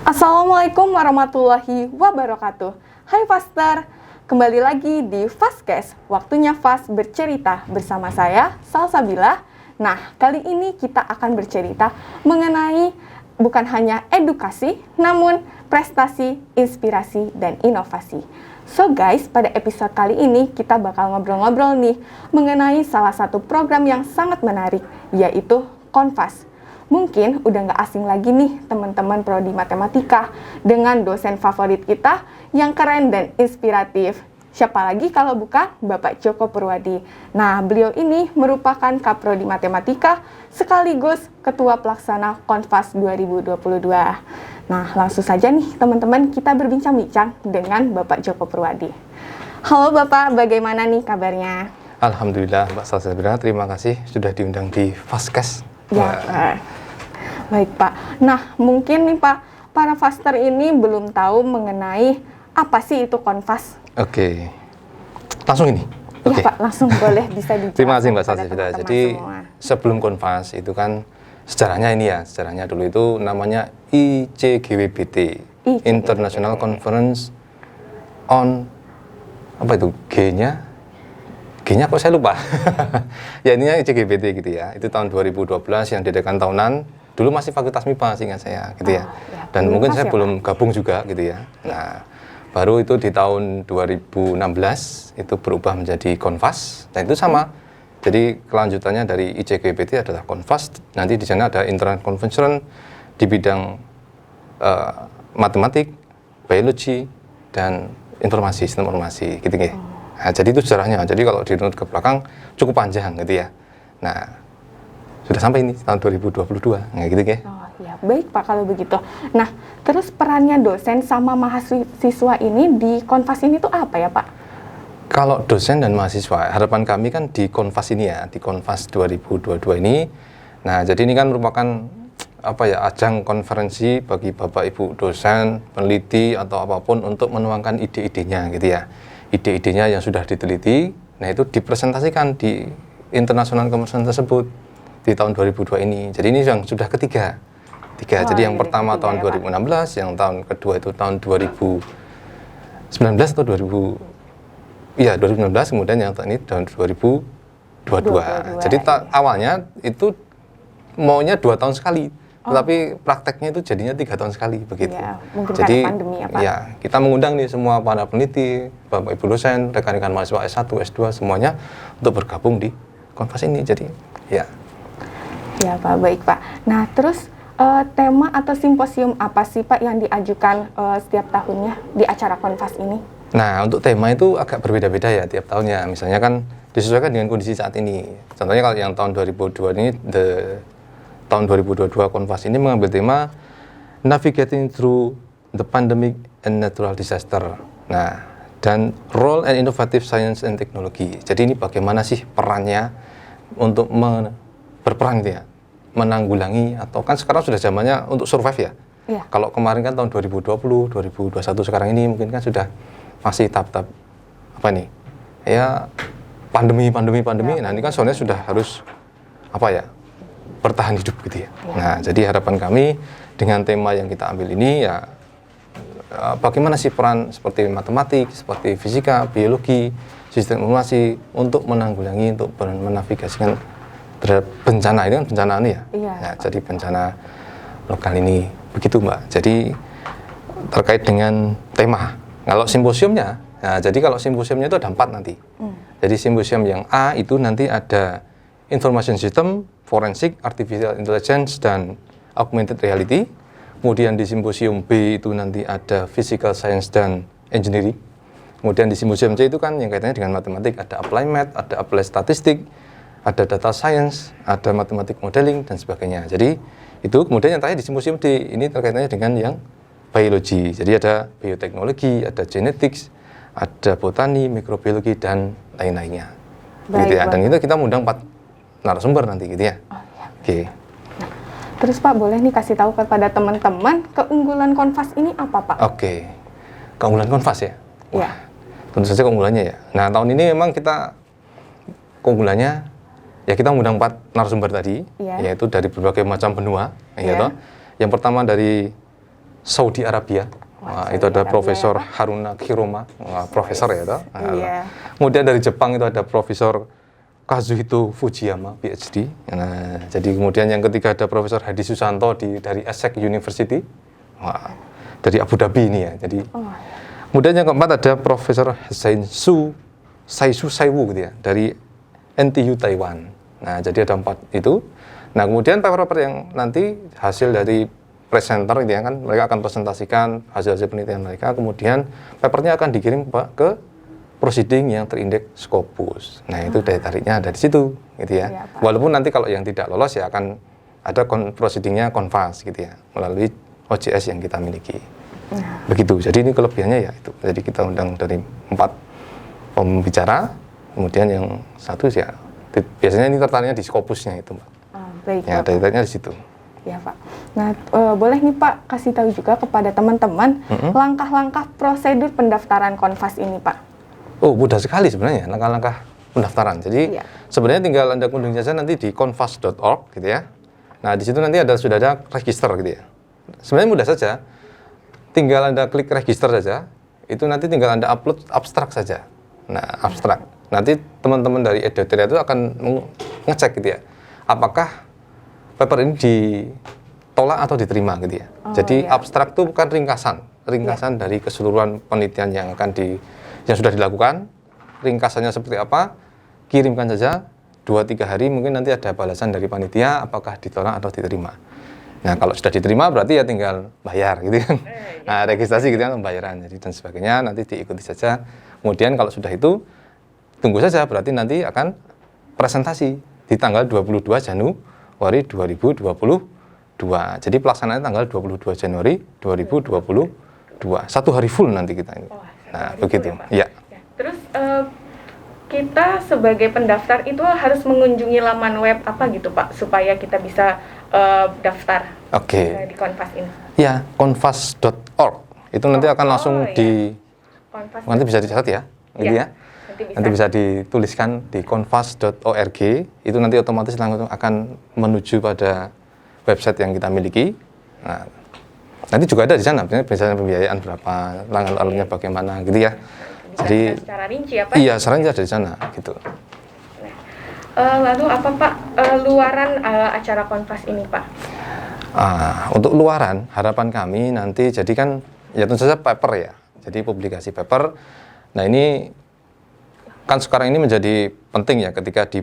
Assalamualaikum warahmatullahi wabarakatuh. Hai Faster, kembali lagi di Fastcast, waktunya Fast bercerita bersama saya, Salsabila. Nah, kali ini kita akan bercerita mengenai bukan hanya edukasi, namun prestasi, inspirasi, dan inovasi. So guys, pada episode kali ini kita bakal ngobrol-ngobrol nih mengenai salah satu program yang sangat menarik, yaitu Konfas. Mungkin udah nggak asing lagi nih teman-teman prodi matematika dengan dosen favorit kita yang keren dan inspiratif. Siapa lagi kalau bukan Bapak Joko Purwadi. Nah, beliau ini merupakan Kaprodi Matematika sekaligus Ketua Pelaksana Konfas 2022. Nah, langsung saja nih teman-teman kita berbincang-bincang dengan Bapak Joko Purwadi. Halo Bapak, bagaimana nih kabarnya? Alhamdulillah Mbak Salsabila, terima kasih sudah diundang di Fastcast. Ya, baik Pak. Nah, mungkin nih Pak, para Faster ini belum tahu mengenai apa sih itu Konfas. Oke, langsung ini. Iya Pak, langsung boleh bisa dijelaskan. Terima kasih Mbak Salsabila. teman-teman Jadi semua. sebelum Konfas itu kan sejarahnya ini ya, sejarahnya dulu itu namanya ICGWBT, International Conference on apa itu G-nya kok saya lupa. Ya ininya ICGWBT gitu ya. Itu tahun 2012 yang diadakan tahunan. Dulu masih Fakultas MIPA seingat saya gitu ya. Dan mungkin saya belum gabung juga gitu ya. Nah, baru itu di tahun 2016 itu berubah menjadi Konfas. Dan itu sama. Jadi kelanjutannya dari ICGWBT adalah Konfas. Nanti di sana ada International Convention di bidang matematik, biologi, dan informasi, sistem informasi gitu ya. Nah, jadi itu sejarahnya. Jadi kalau dirunut ke belakang cukup panjang gitu ya. Nah, sudah sampai ini tahun 2022, nah gitu ya. Oh ya, baik Pak kalau begitu. Nah, terus perannya dosen sama mahasiswa ini di Konfas ini tuh apa ya Pak? Kalau dosen dan mahasiswa, harapan kami kan di Konfas ini ya, di Konfas 2022 ini. Nah, jadi ini kan merupakan apa ya, ajang konferensi bagi Bapak Ibu dosen, peneliti atau apapun untuk menuangkan ide-idenya gitu ya. Ide-idenya yang sudah diteliti, nah itu dipresentasikan di International Conference tersebut di tahun 2002 ini. Jadi ini yang sudah ketiga. Jadi yang pertama tahun 2016, yang tahun kedua itu tahun 2019 atau 2019, kemudian yang ini tahun 2022. Jadi awalnya itu maunya 2 tahun sekali. Tetapi prakteknya itu jadinya 3 tahun sekali begitu. Ya, mungkin jadi karena pandemi ya Pak. Ya, kita mengundang nih semua para peneliti, Bapak Ibu dosen, rekan-rekan mahasiswa S1, S2 semuanya untuk bergabung di Konfas ini. Jadi ya. Ya Pak, baik Pak. Nah, terus tema atau simposium apa sih Pak yang diajukan setiap tahunnya di acara Konfas ini? Nah, untuk tema itu agak berbeda-beda ya tiap tahunnya. Misalnya kan disesuaikan dengan kondisi saat ini. Contohnya kalau yang tahun 2002 ini, tahun 2022 Konfas ini mengambil tema Navigating Through the Pandemic and Natural Disaster. Nah, dan Role and Innovative Science and Technology. Jadi ini bagaimana sih perannya untuk berperang gitu ya, menanggulangi, atau kan sekarang sudah zamannya untuk survive ya. Iya. Kalau kemarin kan tahun 2020, 2021, sekarang ini mungkin kan sudah masih tahap-tahap apa nih? Ya pandemi. Ya, nah ini kan soalnya sudah harus apa ya? Bertahan hidup gitu ya. Nah, jadi harapan kami dengan tema yang kita ambil ini ya bagaimana sih peran seperti matematik, seperti fisika, biologi, sistem informasi untuk menanggulangi, untuk menavigasikan terhadap bencana. Ini kan bencana ini ya. Iya. Nah, jadi bencana lokal ini begitu Mbak. Jadi terkait dengan tema. Kalau simposiumnya, nah jadi kalau simposiumnya itu ada 4 nanti. Jadi simposium yang A itu nanti ada Information System, Forensic, Artificial Intelligence, dan Augmented Reality. Kemudian di simposium B itu nanti ada Physical Science dan Engineering. Kemudian di simposium C itu kan yang kaitannya dengan matematik, ada Apply Math, ada Apply Statistik, ada Data Science, ada Matematik Modeling, dan sebagainya. Jadi itu kemudian yang terakhir di simposium D, ini terkaitannya dengan yang biologi. Jadi ada bioteknologi, ada genetics, ada botani, mikrobiologi, dan lain-lainnya. Gitu ya. Dan itu kita mengundang 4 narasumber nanti gitu ya. Oh, ya. Oke. Nah, terus Pak boleh nih kasih tahu kepada teman-teman keunggulan Konfas ini apa Pak? Oke. Keunggulan Konfas ya? Iya. Tentu saja keunggulannya ya. Nah, tahun ini memang kita keunggulannya ya kita mengundang 4 narasumber tadi, yaitu dari berbagai macam benua, gitu. Yang pertama dari Saudi Arabia. Wah, Itu ada Saudi Arabia, Profesor ya, Pak. Haruna Kiroma, profesor ya toh. Iya. Kemudian dari Jepang itu ada Profesor Kazuhito Fujiyama, PhD. Nah, jadi kemudian yang ketiga ada Profesor Hadi Susanto dari Essex University. Wah, dari Abu Dhabi ini ya. Jadi kemudian yang keempat ada Profesor Saisu Saiwu gitu ya, dari NTU Taiwan. Nah, jadi ada 4 itu. Nah, kemudian paper-paper yang nanti hasil dari presenter gitu ya kan, mereka akan presentasikan hasil-hasil penelitian mereka, kemudian papernya akan dikirim ke proceeding yang terindeks Scopus. Nah, itu daya tariknya ada di situ gitu ya. Iya, Pak. Walaupun nanti kalau yang tidak lolos ya akan ada proceedingnya Konfas gitu ya, melalui OJS yang kita miliki. Begitu. Jadi ini kelebihannya ya itu. Jadi kita undang dari 4 pembicara, kemudian yang satu ya biasanya ini tertariknya di Scopusnya itu, Mbak. Baik, Ya, Pak. daya tariknya di situ. Ya, Pak. Nah, boleh nih Pak kasih tahu juga kepada teman-teman langkah-langkah prosedur pendaftaran Konfas ini, Pak. Oh, mudah sekali sebenarnya langkah-langkah pendaftaran. Jadi Iya. sebenarnya tinggal Anda kunjungi saja nanti di konfas.org gitu ya. Nah, di situ nanti sudah ada register gitu ya. Sebenarnya mudah saja. Tinggal Anda klik register saja. Itu nanti tinggal Anda upload abstrak saja. Nah, abstrak. Nanti teman-teman dari Edoteria itu akan ngecek gitu ya. Apakah paper ini ditolak atau diterima gitu ya. Jadi iya. abstrak itu bukan ringkasan dari keseluruhan penelitian yang yang sudah dilakukan. Ringkasannya seperti apa? Kirimkan saja 2-3 hari, mungkin nanti ada balasan dari panitia apakah ditolak atau diterima. Nah, kalau sudah diterima berarti ya tinggal bayar gitu kan. Nah, registrasi gitu kan, pembayaran jadi dan sebagainya nanti diikuti saja. Kemudian kalau sudah itu tunggu saja, berarti nanti akan presentasi di tanggal 22 Januari 2022. Jadi pelaksanaannya tanggal 22 Januari 2022. 1 hari full nanti kita ini. Nah, begitu. Ya. Terus kita sebagai pendaftar itu harus mengunjungi laman web apa gitu, Pak, supaya kita bisa daftar di Konfas ini. Ya, konfas.org. Itu nanti akan langsung Konfas. nanti bisa dicatat ya. Gitu ya. Nanti bisa dituliskan di konfas.org. Itu nanti otomatis langsung akan menuju pada website yang kita miliki. Nah, nanti juga ada di sana, misalnya pembiayaan berapa, alurnya bagaimana gitu ya. Jadi secara rinci ya, Pak? Iya, secara rinci ada di sana gitu. Lalu apa, Pak, luaran acara Konfas ini, Pak? Untuk luaran, harapan kami nanti jadi kan ya tentu saja paper ya. Jadi publikasi paper. Nah, ini kan sekarang ini menjadi penting ya ketika di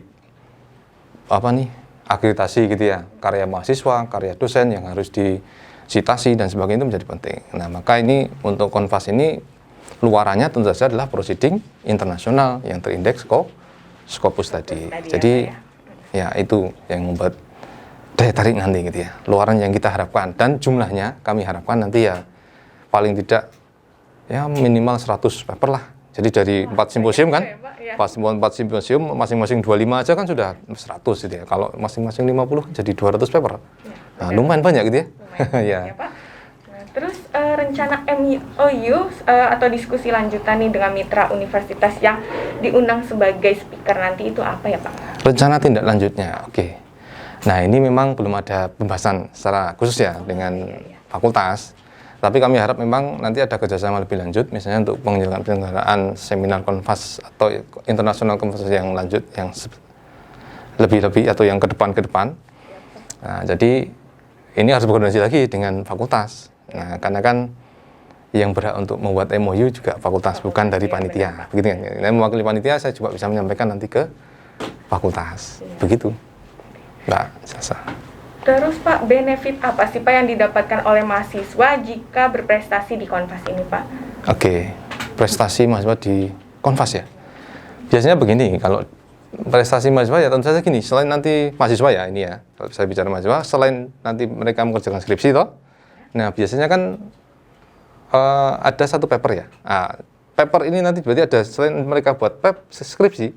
akreditasi gitu ya, karya mahasiswa, karya dosen yang harus disitasi dan sebagainya itu menjadi penting. Nah, maka ini untuk Konfas ini luarannya tentu saja adalah proceeding internasional yang terindeks Scopus tadi. Jadi ya itu yang membuat daya tarik nanti gitu ya. Luaran yang kita harapkan dan jumlahnya kami harapkan nanti ya paling tidak ya minimal 100 paper lah. Jadi dari 4 simposium kan, 4 simposium masing-masing 25 aja kan sudah 100 gitu ya. Kalau masing-masing 50 jadi 200 paper. Nah, lumayan banyak gitu ya. Ya. Terus rencana MOU atau diskusi lanjutan nih dengan mitra universitas yang diundang sebagai speaker nanti itu apa ya, Pak? Rencana tindak lanjutnya, oke. Nah, ini memang belum ada pembahasan secara khusus ya dengan fakultas. Tapi kami harap memang nanti ada kerjasama lebih lanjut, misalnya untuk penyelenggaraan seminar Konfas atau internasional Konfas yang lanjut, yang lebih-lebih atau yang ke depan. Nah, jadi ini harus berkoordinasi lagi dengan fakultas. Nah, karena kan yang berhak untuk membuat MOU juga fakultas, bukan dari panitia. Begitu kan? Nah, mewakili panitia saya juga bisa menyampaikan nanti ke fakultas. Begitu, Mbak Sasa. Terus Pak, benefit apa sih Pak yang didapatkan oleh mahasiswa jika berprestasi di Konfas ini, Pak? Oke, prestasi mahasiswa di Konfas ya. Biasanya begini, kalau prestasi mahasiswa ya tentu saja gini, selain nanti mahasiswa ya ini ya, kalau saya bicara mahasiswa, selain nanti mereka mengerjakan skripsi toh, nah biasanya kan ada satu paper ya. Paper ini nanti berarti ada selain mereka buat skripsi,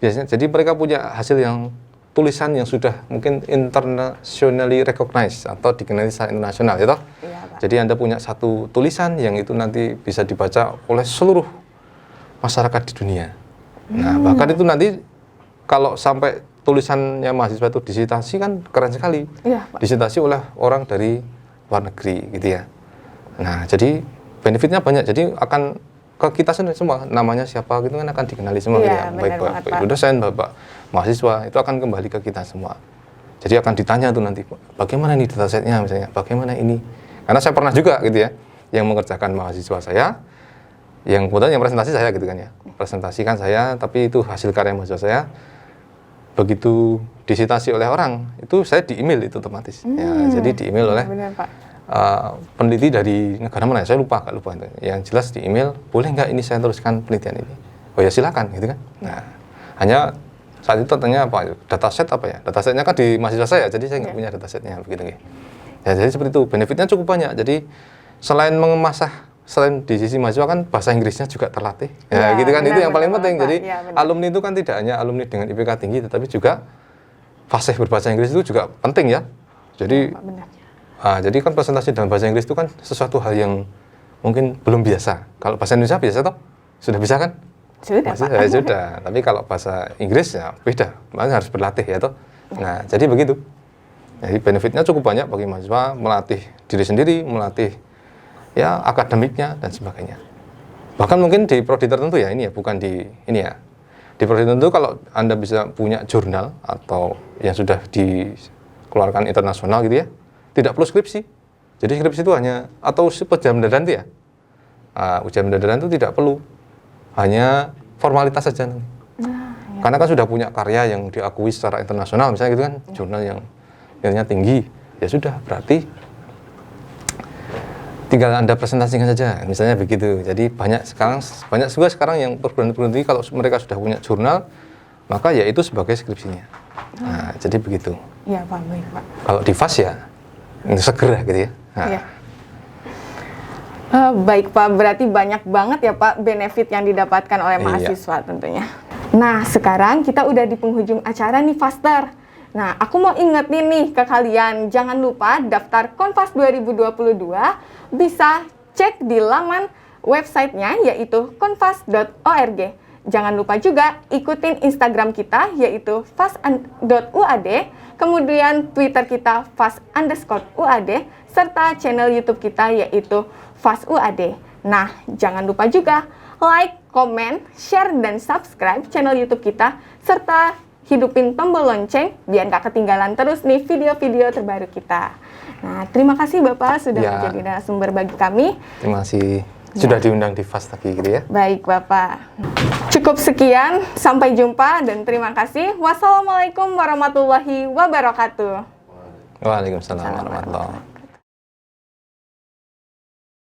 biasanya jadi mereka punya hasil yang tulisan yang sudah mungkin internationally recognized atau dikenali secara internasional ya toh. Jadi Anda punya satu tulisan yang itu nanti bisa dibaca oleh seluruh masyarakat di dunia. Nah, bahkan itu nanti kalau sampai tulisannya mahasiswa itu disitasi kan keren sekali. Disitasi oleh orang dari luar negeri gitu ya. Nah, jadi benefitnya banyak. Jadi akan ke kita sendiri semua, namanya siapa gitu kan akan dikenali semua gitu Iya, ya. benar Baik banget, Bapak Pak. Ibu dosen, Bapak mahasiswa, itu akan kembali ke kita semua. Jadi akan ditanya tuh nanti, bagaimana nih datasetnya misalnya, bagaimana ini. Karena saya pernah juga gitu ya, yang mengerjakan mahasiswa saya, yang kebetulan yang presentasi saya gitu kan ya. Presentasikan saya, tapi itu hasil karya mahasiswa saya. Begitu disitasi oleh orang, itu saya di email itu otomatis. Ya, jadi di email oleh Benar, Pak. peneliti dari negara mana, saya lupa itu. Yang jelas di email, boleh nggak ini saya teruskan penelitian ini? Oh ya silakan gitu kan. Nah, hanya saat itu tanya apa, dataset apa ya? Datasetnya kan di mahasiswa saya, jadi saya nggak punya datasetnya begitu ya. Ya jadi seperti itu, benefitnya cukup banyak. Jadi selain selain di sisi mahasiswa kan bahasa Inggrisnya juga terlatih. Ya, gitu kan, itu yang paling penting. Jadi alumni itu kan tidak hanya alumni dengan IPK tinggi, tetapi juga fasih berbahasa Inggris itu juga penting ya. Jadi jadi kan presentasi dalam bahasa Inggris itu kan sesuatu hal yang mungkin belum biasa. Kalau bahasa Indonesia biasa toh? Sudah bisa kan? Sudah, Pak. Ya, sudah. Tapi kalau bahasa Inggris ya beda. Makanya harus berlatih ya toh. Nah, jadi begitu. Jadi benefitnya cukup banyak bagi mahasiswa, melatih diri sendiri, melatih ya akademiknya dan sebagainya. Bahkan mungkin di prodi tertentu ya, ini ya, bukan di ini ya. Di prodi tertentu kalau Anda bisa punya jurnal atau yang sudah dikeluarkan internasional gitu ya, tidak perlu skripsi. Jadi skripsi itu hanya, atau ujian mendadak itu ya. Ujian mendadak itu tidak perlu. Hanya formalitas saja. Karena kan sudah punya karya yang diakui secara internasional, misalnya gitu kan, jurnal yang nilainya tinggi, ya sudah, berarti tinggal Anda presentasikan saja, misalnya begitu. Jadi banyak juga sekarang yang perguruan tinggi kalau mereka sudah punya jurnal, maka ya itu sebagai skripsinya. Nah, jadi begitu. Iya, Pak, baik, Pak. Kalau di FAS ya, segera gitu ya. Nah. Iya. Baik, Pak, berarti banyak banget ya, Pak, benefit yang didapatkan oleh mahasiswa tentunya. Nah, sekarang kita udah di penghujung acara nih, Faster. Nah, aku mau ingetin nih ke kalian, jangan lupa daftar Konfas 2022 bisa cek di laman websitenya yaitu konfas.org. Jangan lupa juga ikutin Instagram kita yaitu fas.uad, kemudian Twitter kita fas_uad, serta channel YouTube kita yaitu FAS_UAD. Nah, jangan lupa juga like, komen, share, dan subscribe channel YouTube kita, serta hidupin tombol lonceng biar nggak ketinggalan terus nih video-video terbaru kita. Nah, terima kasih Bapak sudah menjadi narasumber bagi kami. Terima kasih sudah diundang di FAS lagi gitu ya. Baik Bapak. Cukup sekian, sampai jumpa dan terima kasih. Wassalamualaikum warahmatullahi wabarakatuh. Waalaikumsalam warahmatullahi wabarakatuh.